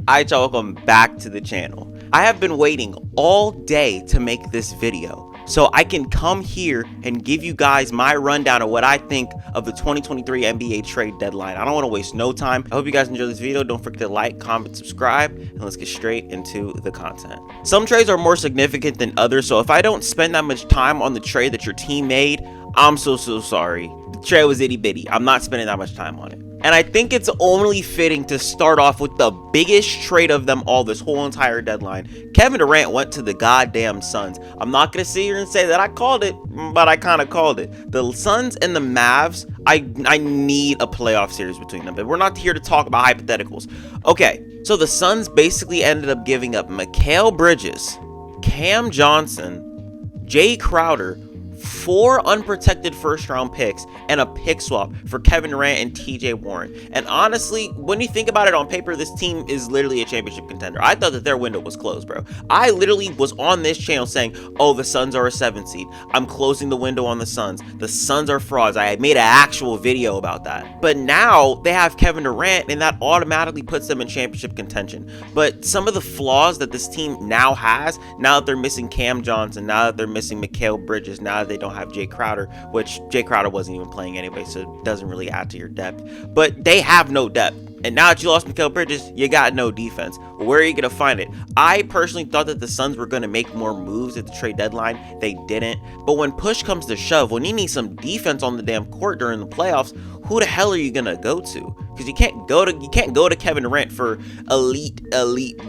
Alright y'all, welcome back to the channel. I have been waiting all day to make this video so I can come here and give you guys my rundown of what I think of the 2023 NBA trade deadline. I don't want to waste no time. I hope you guys enjoy this video. Don't forget to like, comment, subscribe, and let's get straight into the content. Some trades are more significant than others, so if I don't spend that much time on the trade that your team made, I'm so sorry. The trade was itty bitty. I'm not spending that much time on it. And I think it's only fitting to start off with the biggest trade of them all this whole entire deadline. Kevin Durant went to the goddamn Suns. I'm not going to sit here and say that I called it, but I kind of called it. The Suns and the Mavs, I need a playoff series between them. But we're not here to talk about hypotheticals. Okay, so the Suns basically ended up giving up Mikal Bridges, Cam Johnson, Jay Crowder, 4 unprotected first-round picks, and a pick swap for Kevin Durant and TJ Warren. And honestly, when you think about it on paper, this team is literally a championship contender. I thought that their window was closed, bro. I literally was on this channel saying, oh, the Suns are a 7 seed. I'm closing the window on the Suns. The Suns are frauds. I made an actual video about that. But now they have Kevin Durant, and that automatically puts them in championship contention. But some of the flaws that this team now has, now that they're missing Cam Johnson, now that they're missing Mikal Bridges, now that they don't have Jay Crowder, which Jay Crowder wasn't even playing anyway, so it doesn't really add to your depth. But they have no depth. And now that you lost Mikal Bridges, you got no defense. Where are you going to find it? I personally thought that the Suns were going to make more moves at the trade deadline. They didn't. But when push comes to shove, when you need some defense on the damn court during the playoffs, who the hell are you going to go to? Because you can't go to Kevin Durant for elite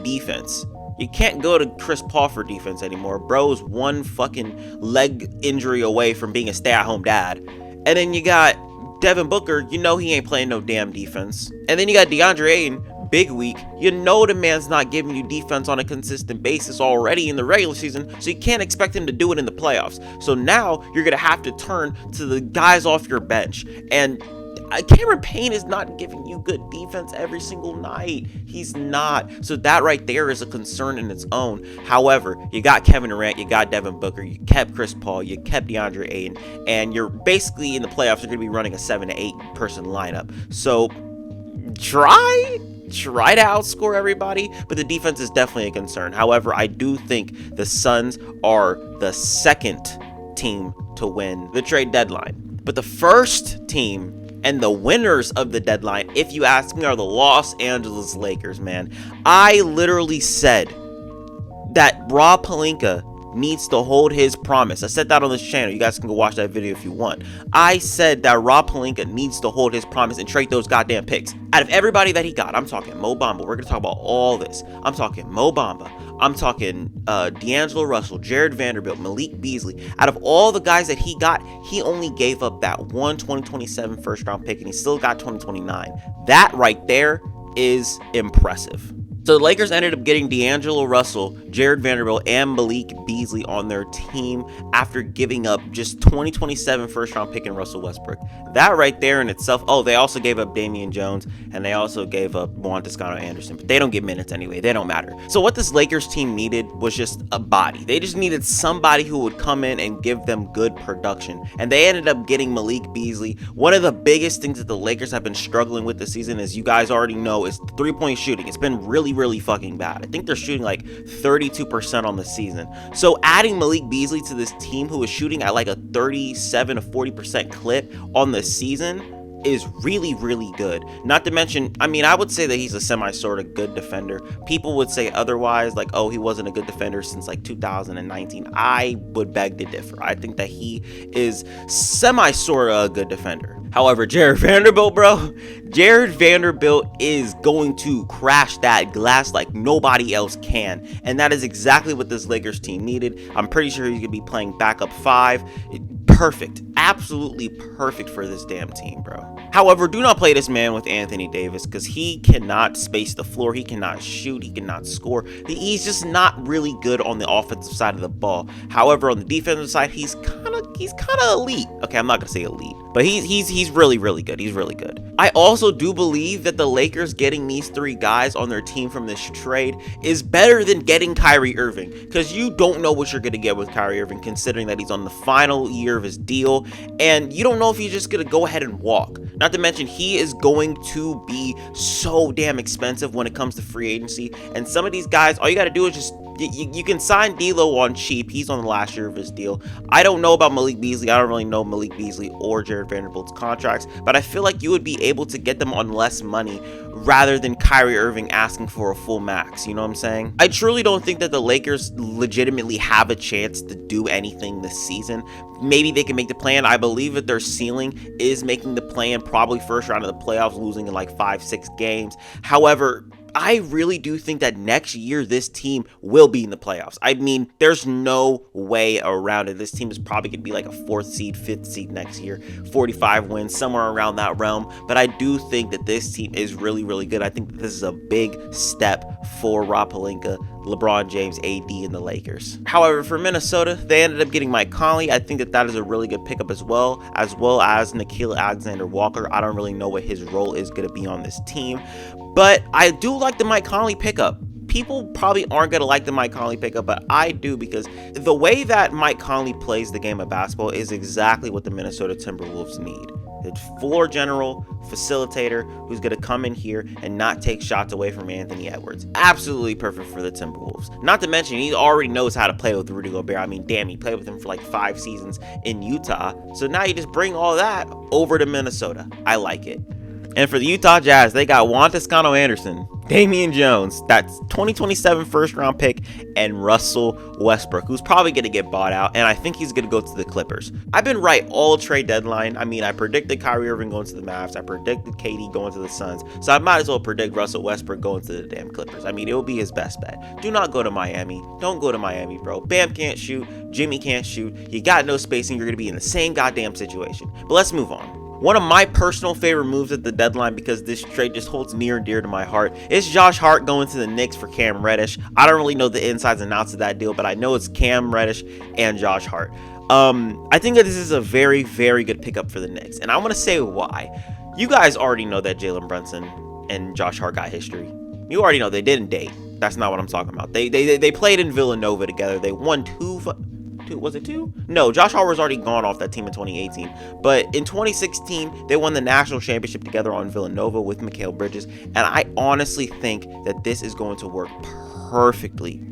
defense. You can't go to Chris Paul for defense anymore. Bro's one fucking leg injury away from being a stay-at-home dad. And then you got Devin Booker. You know he ain't playing no damn defense. And then you got DeAndre Ayton, big week. You know the man's not giving you defense on a consistent basis already in the regular season, so you can't expect him to do it in the playoffs. So now you're going to have to turn to the guys off your bench. And Cameron Payne is not giving you good defense every single night. He's not. So that right there is a concern in its own. However, you got Kevin Durant, you got Devin Booker, you kept Chris Paul, you kept DeAndre Ayton, and you're basically in the playoffs, you're going to be running a 7 to 8 person lineup. So try to outscore everybody, but the defense is definitely a concern. However, I do think the Suns are the second team to win the trade deadline. But the first team and the winners of the deadline, if you ask me, are the Los Angeles Lakers, man. I literally said that Rob Pelinka needs to hold his promise. I said that on this channel. You guys can go watch that video if you want. I said that Rob Pelinka needs to hold his promise and trade those goddamn picks. Out of everybody that he got, I'm talking Mo Bamba. We're going to talk about all this. I'm talking Mo Bamba. I'm talking D'Angelo Russell, Jared Vanderbilt, Malik Beasley. Out of all the guys that he got, he only gave up that one 2027 first round pick, and he still got 2029. That right there is impressive. So the Lakers ended up getting D'Angelo Russell, Jared Vanderbilt, and Malik Beasley on their team after giving up just 2027 first-round pick in Russell Westbrook. That right there in itself. Oh, they also gave up Damian Jones, and they also gave up Juan Toscano Anderson, but they don't get minutes anyway. They don't matter. So what this Lakers team needed was just a body. They just needed somebody who would come in and give them good production, and they ended up getting Malik Beasley. One of the biggest things that the Lakers have been struggling with this season, as you guys already know, is three-point shooting. It's been really fucking bad. I think they're shooting like 32% on the season. So adding Malik Beasley to this team who is shooting at like a 37 to 40% clip on the season is really good. Not to mention, I mean, I would say that he's a semi sort of good defender. People would say otherwise, like, oh, he wasn't a good defender since like 2019. I would beg to differ. I think that he is semi sort of a good defender. However, Jared Vanderbilt, bro, Jared Vanderbilt is going to crash that glass like nobody else can. And that is exactly what this Lakers team needed. I'm pretty sure he's going to be playing backup 5. Perfect. Absolutely perfect for this damn team, bro. However, do not play this man with Anthony Davis because he cannot space the floor. He cannot shoot. He cannot score. He's just not really good on the offensive side of the ball. However, on the defensive side, he's kind of elite. Okay, I'm not going to say elite, but he's really good. He's really good. I also do believe that the Lakers getting these 3 guys on their team from this trade is better than getting Kyrie Irving, because you don't know what you're going to get with Kyrie Irving, considering that he's on the final year of his deal and you don't know if he's just gonna go ahead and walk. Not to mention, he is going to be so damn expensive when it comes to free agency, and some of these guys, all you gotta do is just you can sign D'Lo on cheap. He's on the last year of his deal. I don't know about Malik Beasley. I don't really know Malik Beasley or Jared Vanderbilt's contracts, but I feel like you would be able to get them on less money rather than Kyrie Irving asking for a full max. You know what I'm saying? I truly don't think that the Lakers legitimately have a chance to do anything this season. Maybe they can make the plan. I believe that their ceiling is making the plan, probably first round of the playoffs, losing in like 5-6 games. However, I really do think that next year this team will be in the playoffs. I mean, there's no way around it. This team is probably going to be like a 4th seed, 5th seed next year, 45 wins, somewhere around that realm. But I do think that this team is really, really good. I think that this is a big step for Rob Pelinka, LeBron James, AD, and the Lakers. However, for Minnesota, they ended up getting Mike Conley. I think that that is a really good pickup as well as Nickeil Alexander-Walker. I don't really know what his role is going to be on this team, but I do like the Mike Conley pickup. People probably aren't going to like the Mike Conley pickup, but I do, because the way that Mike Conley plays the game of basketball is exactly what the Minnesota Timberwolves need. The floor general, facilitator, who's going to come in here and not take shots away from Anthony Edwards. Absolutely perfect for the Timberwolves. Not to mention, he already knows how to play with Rudy Gobert. I mean, damn, he played with him for like 5 seasons in Utah. So now you just bring all that over to Minnesota. I like it. And for the Utah Jazz, they got Juan Toscano-Anderson, Damian Jones, that's 2027 first round pick, and Russell Westbrook, who's probably going to get bought out, and I think he's going to go to the Clippers. I've been right all trade deadline. I mean, I predicted Kyrie Irving going to the Mavs. I predicted KD going to the Suns. So I might as well predict Russell Westbrook going to the damn Clippers. I mean, it will be his best bet. Do not go to Miami. Don't go to Miami, bro. Bam can't shoot. Jimmy can't shoot. You got no spacing. You're going to be in the same goddamn situation. But let's move on. One of my personal favorite moves at the deadline, because this trade just holds near and dear to my heart, is Josh Hart going to the Knicks for Cam Reddish. I don't really know the insides and outs of that deal, but I know it's Cam Reddish and Josh Hart. I think that this is a very, very good pickup for the Knicks, and I want to say why. You guys already know that Jalen Brunson and Josh Hart got history. You already know they didn't date. That's not what I'm talking about. They played in Villanova together. They won was it 2? No, Josh Hart was already gone off that team in 2018. But in 2016, they won the national championship together on Villanova with Mikal Bridges. And I honestly think that this is going to work perfectly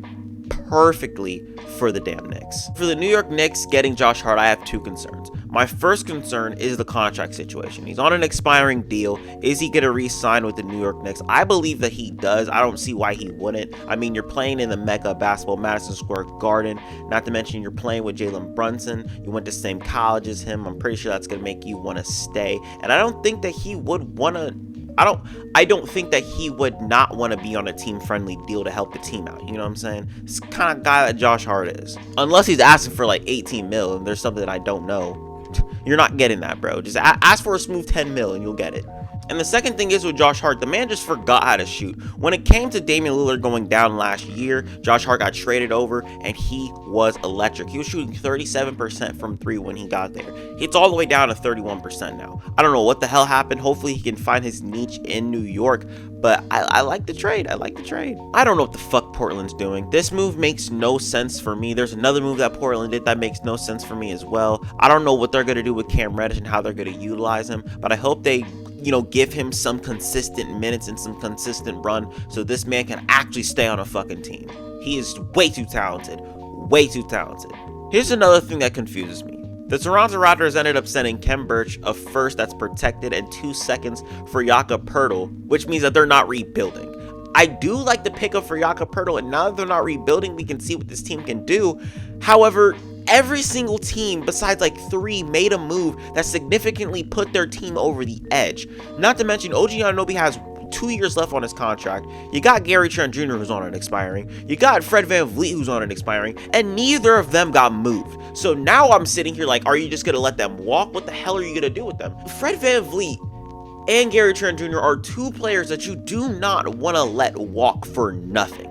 for the damn Knicks. For the New York Knicks getting Josh Hart, I have 2 concerns. My first concern is the contract situation. He's on an expiring deal. Is he going to re-sign with the New York Knicks? I believe that he does. I don't see why he wouldn't. I mean, you're playing in the Mecca of basketball, Madison Square Garden. Not to mention you're playing with Jalen Brunson. You went to the same college as him. I'm pretty sure that's going to make you want to stay. And I don't think that he would want to... I don't think that he would not want to be on a team-friendly deal to help the team out. You know what I'm saying? It's the kind of guy that Josh Hart is. Unless he's asking for like 18 mil and there's something that I don't know. You're not getting that, bro. Just ask for a smooth 10 mil and you'll get it. And the second thing is with Josh Hart, the man just forgot how to shoot. When it came to Damian Lillard going down last year, Josh Hart got traded over and he was electric. He was shooting 37% from 3 when he got there. It's all the way down to 31% now. I don't know what the hell happened. Hopefully he can find his niche in New York, but I like the trade. I like the trade. I don't know what the fuck Portland's doing. This move makes no sense for me. There's another move that Portland did that makes no sense for me as well. I don't know what they're going to do with Cam Reddish and how they're going to utilize him, but I hope they give him some consistent minutes and some consistent run so this man can actually stay on a fucking team. He is way too talented. Way too talented. Here's another thing that confuses me. The Toronto Raptors ended up sending Khem Birch a first that's protected and 2 seconds for Jakob Poeltl, which means that they're not rebuilding. I do like the pickup for Jakob Poeltl, and now that they're not rebuilding, we can see what this team can do. However, every single team besides like 3 made a move that significantly put their team over the edge. Not to mention OG Anunoby has 2 years left on his contract. You got Gary Trent Jr. who's on it expiring. You got Fred VanVleet who's on it expiring, and neither of them got moved. So now I'm sitting here like, are you just going to let them walk? What the hell are you going to do with them? Fred VanVleet and Gary Trent Jr. are 2 players that you do not want to let walk for nothing.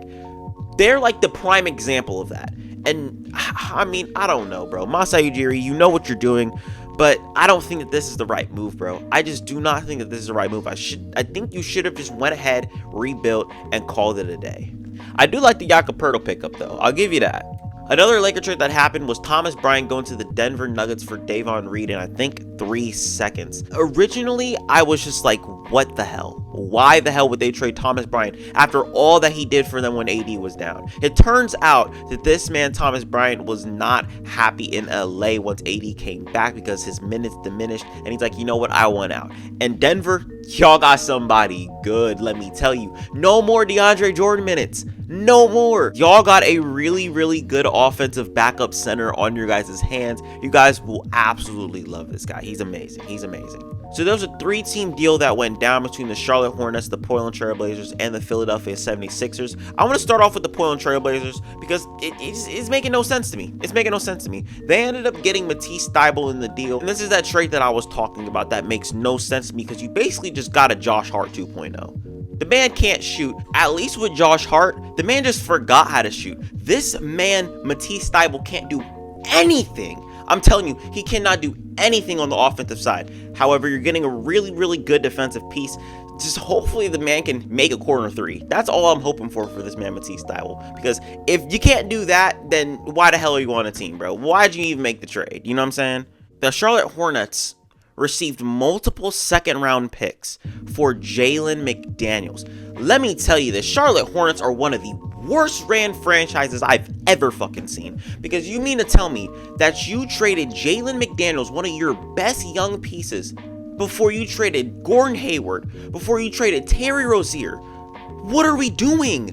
They're like the prime example of that. And I mean, I don't know, bro. Masai Ujiri, you know what you're doing, but I don't think that this is the right move, bro. I just do not think that this is the right move. I think you should have just went ahead, rebuilt, and called it a day. I do like the Jakob Poeltl pickup, though. I'll give you that. Another Laker trade that happened was Thomas Bryant going to the Denver Nuggets for Davon Reed in I think 3 seconds. Originally, I was just like, what the hell? Why the hell would they trade Thomas Bryant after all that he did for them when AD was down? It turns out that this man, Thomas Bryant, was not happy in LA once AD came back because his minutes diminished, and he's like, you know what, I want out. And Denver, y'all got somebody good, let me tell you. No more DeAndre Jordan minutes. No more. Y'all got a really, really good offensive backup center on your guys' hands. You guys will absolutely love this guy. He's amazing. He's amazing. So there was a 3-team deal that went down between the Charlotte Hornets, the Portland Trail Blazers, and the Philadelphia 76ers. I want to start off with the Portland Trail Blazers because it's making no sense to me. It's making no sense to me. They ended up getting Matisse Thybulle in the deal, and this is that trade that I was talking about that makes no sense to me because you basically just got a Josh Hart 2.0. The man can't shoot. At least with Josh Hart, the man just forgot how to shoot. This man, Matisse Thybulle, can't do anything. I'm telling you, he cannot do anything on the offensive side. However, you're getting a really, really good defensive piece. Just hopefully the man can make a corner 3. That's all I'm hoping for this man, Matisse Thybulle. Because if you can't do that, then why the hell are you on a team, bro? Why'd you even make the trade? You know what I'm saying? The Charlotte Hornets received multiple second-round picks for Jalen McDaniels. Let me tell you this, Charlotte Hornets are one of the worst ran franchises I've ever fucking seen. Because you mean to tell me that you traded Jalen McDaniels, one of your best young pieces, before you traded Gordon Hayward, before you traded Terry Rozier? What are we doing?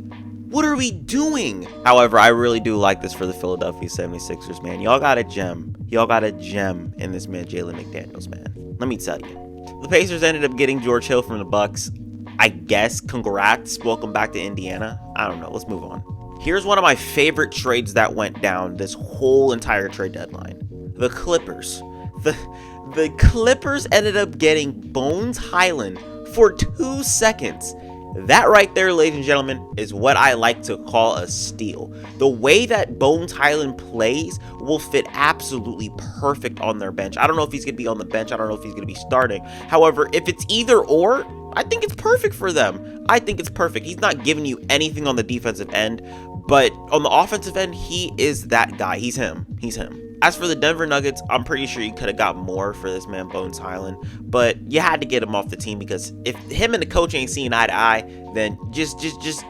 What are we doing? However, I really do like this for the Philadelphia 76ers, man. Y'all got a gem. Y'all got a gem in this man, Jalen McDaniels, man. Let me tell you. The Pacers ended up getting George Hill from the Bucks. I guess, congrats. Welcome back to Indiana. I don't know. Let's move on. Here's one of my favorite trades that went down this whole entire trade deadline. The Clippers. The Clippers ended up getting Bones Hyland for 2 seconds. That right there, ladies and gentlemen, is what I like to call a steal. The way that Bones Hyland plays will fit absolutely perfect on their bench. I don't know if he's going to be on the bench. I don't know if he's going to be starting. However, if it's either or, I think it's perfect for them. I think it's perfect. He's not giving you anything on the defensive end, but on the offensive end, he is that guy. He's him. He's him. As for the Denver Nuggets, I'm pretty sure you could have got more for this man, Bones Hyland, but you had to get him off the team because if him and the coach ain't seeing eye to eye, then just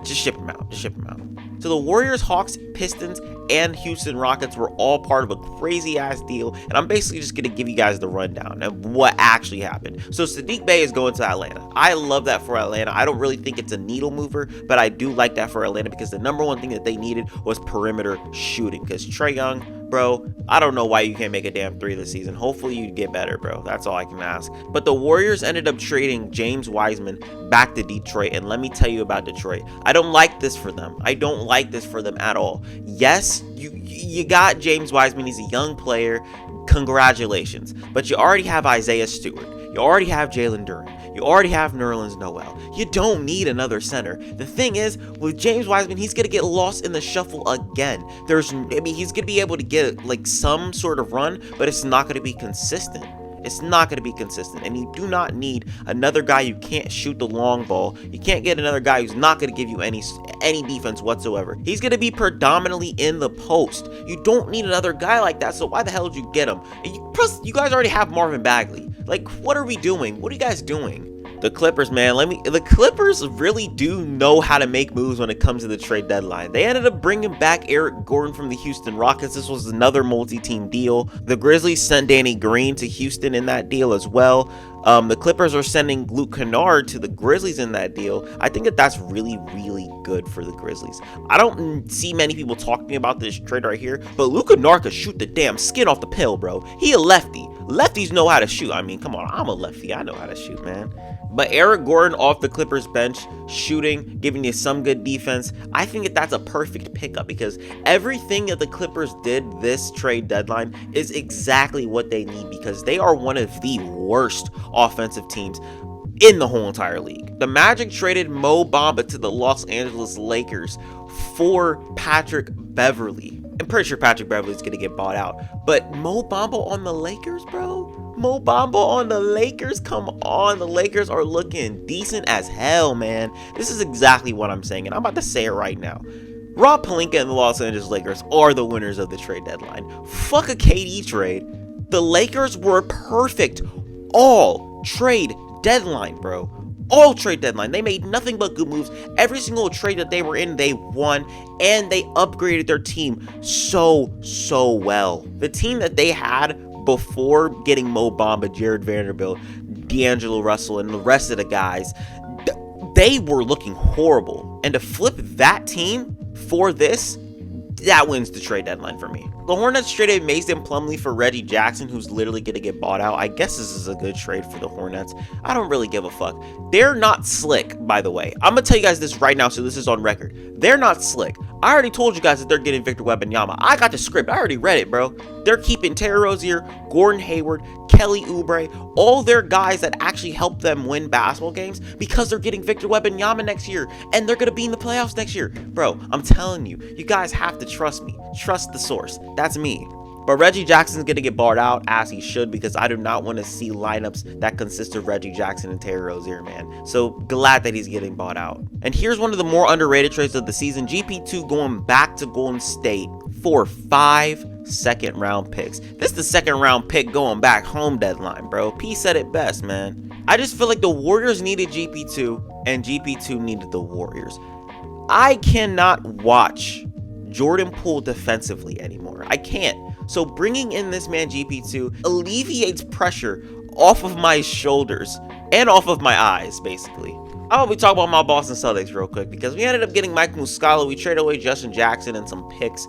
ship him out. Just ship him out. So the Warriors, Hawks, Pistons, and Houston Rockets were all part of a crazy ass deal, and I'm basically just gonna give you guys the rundown of what actually happened. So Saddiq Bey is going to Atlanta. I love that for Atlanta. I don't really think it's a needle mover, but I do like that for Atlanta because the number one thing that they needed was perimeter shooting. Because Trae Young, bro, I don't know why you can't make a damn 3 this season. Hopefully you get better, bro. That's all I can ask. But the Warriors ended up trading James Wiseman back to Detroit, and let me tell you about Detroit. I don't like this for them. I don't like this for them at all. Yes, you got James Wiseman. He's a young player. Congratulations. But you already have Isaiah Stewart. You already have Jalen Duren. You already have Nerlens Noel. You don't need another center. The thing is, with James Wiseman, he's going to get lost in the shuffle again. He's going to be able to get like some sort of run, but it's not going to be consistent. It's not going to be consistent, and you do not need another guy who can't shoot the long ball. You can't get another guy who's not going to give you any defense whatsoever. He's going to be predominantly in the post. You don't need another guy like that, so why the hell did you get him? And plus, you guys already have Marvin Bagley. Like, what are we doing? What are you guys doing? The Clippers, man, the Clippers really do know how to make moves when it comes to the trade deadline. They ended up bringing back Eric Gordon from the Houston Rockets. This was another multi-team deal. The Grizzlies sent Danny Green to Houston in that deal as well. The Clippers are sending Luke Kennard to the Grizzlies in that deal. I think that's really, really good for the Grizzlies. I don't see many people talking about this trade right here, but Luke Kennard could shoot the damn skin off the pill, bro. He a lefty. Lefties know how to shoot. I mean, come on, I'm a lefty. I know how to shoot, man. But Eric Gordon off the Clippers bench, shooting, giving you some good defense. I think that's a perfect pickup because everything that the Clippers did this trade deadline is exactly what they need because they are one of the worst offensive teams in the whole entire league. The Magic traded Mo Bamba to the Los Angeles Lakers for Patrick Beverley. I'm pretty sure Patrick Beverley's going to get bought out. But Mo Bamba on the Lakers, bro? Mo Bamba on the Lakers? Come on, the Lakers are looking decent as hell, man. This is exactly what I'm saying, and I'm about to say it right now. Rob Pelinka and the Los Angeles Lakers are the winners of the trade deadline. Fuck a KD trade. The Lakers were perfect all trade deadline, bro. All trade deadline. They made nothing but good moves. Every single trade that they were in, they won, and they upgraded their team so well. The team that they had before getting Mo Bamba, Jared Vanderbilt, D'Angelo Russell, and the rest of the guys, they were looking horrible. And to flip that team for this, that wins the trade deadline for me. The Hornets traded Mason Plumlee for Reggie Jackson, who's literally going to get bought out. I guess this is a good trade for the Hornets. I don't really give a fuck. They're not slick, by the way. I'm going to tell you guys this right now, so this is on record. They're not slick. I already told you guys that they're getting Victor Wembanyama. I got the script. I already read it, bro. They're keeping Terry Rozier, Gordon Hayward, Kelly Oubre, all their guys that actually help them win basketball games because they're getting Victor Wembanyama next year, and they're going to be in the playoffs next year. Bro, I'm telling you, you guys have to trust me. Trust the source. That's me. But Reggie Jackson's going to get bought out, as he should, because I do not want to see lineups that consist of Reggie Jackson and Terry Rozier, man. So glad that he's getting bought out. And here's one of the more underrated trades of the season. GP2 going back to Golden State for 5 second-round picks. This is the second-round pick going back home deadline, bro. P said it best, man. I just feel like the Warriors needed GP2, and GP2 needed the Warriors. I cannot watch Jordan Poole defensively anymore. I can't. So bringing in this man GP2 alleviates pressure off of my shoulders and off of my eyes, basically. I'm gonna be talking about my Boston Celtics real quick because we ended up getting Mike Muscala. We traded away Justin Jackson and some picks.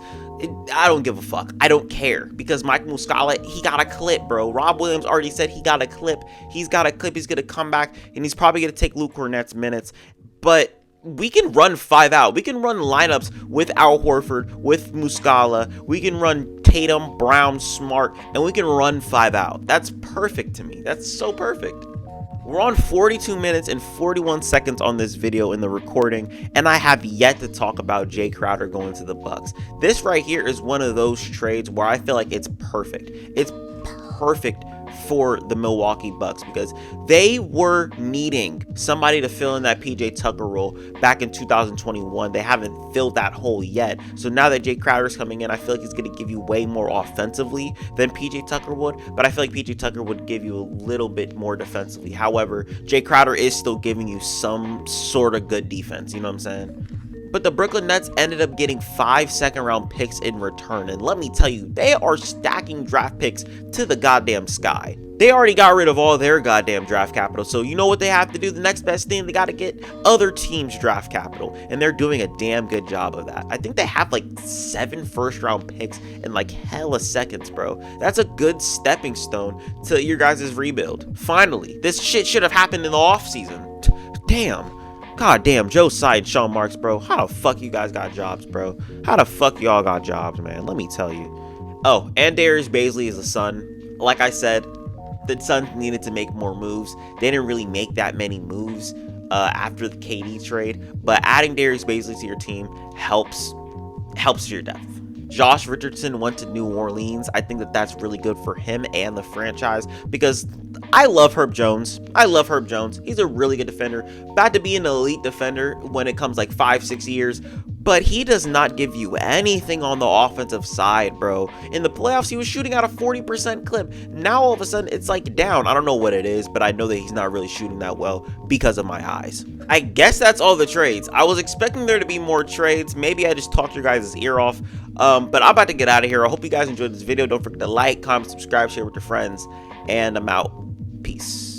I don't give a fuck. I don't care because Mike Muscala, he got a clip, bro. Rob Williams already said he got a clip. He's got a clip. He's gonna come back and he's probably gonna take Luke Cornett's minutes, but we can run 5 out. We can run lineups with Al Horford, with Muscala. We can run Tatum, Brown, Smart, and we can run 5 out. That's perfect to me. That's so perfect. We're on 42 minutes and 41 seconds on this video in the recording, and I have yet to talk about Jay Crowder going to the Bucks. This right here is one of those trades where I feel like it's perfect. It's perfect for the Milwaukee Bucks because they were needing somebody to fill in that PJ Tucker role back in 2021. They haven't filled that hole yet. So now that Jay Crowder's coming in, I feel like he's going to give you way more offensively than PJ Tucker would, but I feel like PJ Tucker would give you a little bit more defensively. However, Jay Crowder is still giving you some sort of good defense, you know what I'm saying? But the Brooklyn Nets ended up getting 5 second-round picks in return. And let me tell you, they are stacking draft picks to the goddamn sky. They already got rid of all their goddamn draft capital. So you know what they have to do? The next best thing, they got to get other teams' draft capital. And they're doing a damn good job of that. I think they have like 7 first-round picks and like hella seconds, bro. That's a good stepping stone to your guys' rebuild. Finally, this shit should have happened in the offseason. Damn. God damn, Joe Tsai and Sean Marks, bro. How the fuck you guys got jobs, bro? How the fuck y'all got jobs, man? Let me tell you. Oh, and Darius Bazley is the Sun. Like I said, the Suns needed to make more moves. They didn't really make that many moves after the KD trade, but adding Darius Bazley to your team helps your depth. Josh Richardson went to New Orleans. I think that that's really good for him and the franchise because I love Herb Jones. He's a really good defender. About to be an elite defender when it comes like 5-6 years, but he does not give you anything on the offensive side, bro. In the playoffs, he was shooting at a 40% clip. Now all of a sudden it's like down. I don't know what it is, but I know that he's not really shooting that well because of my eyes. I guess that's all the trades. I was expecting there to be more trades. Maybe I just talked your guys' ear off. But I'm about to get out of here. I hope you guys enjoyed this video. Don't forget to like, comment, subscribe, share with your friends, and I'm out. Peace.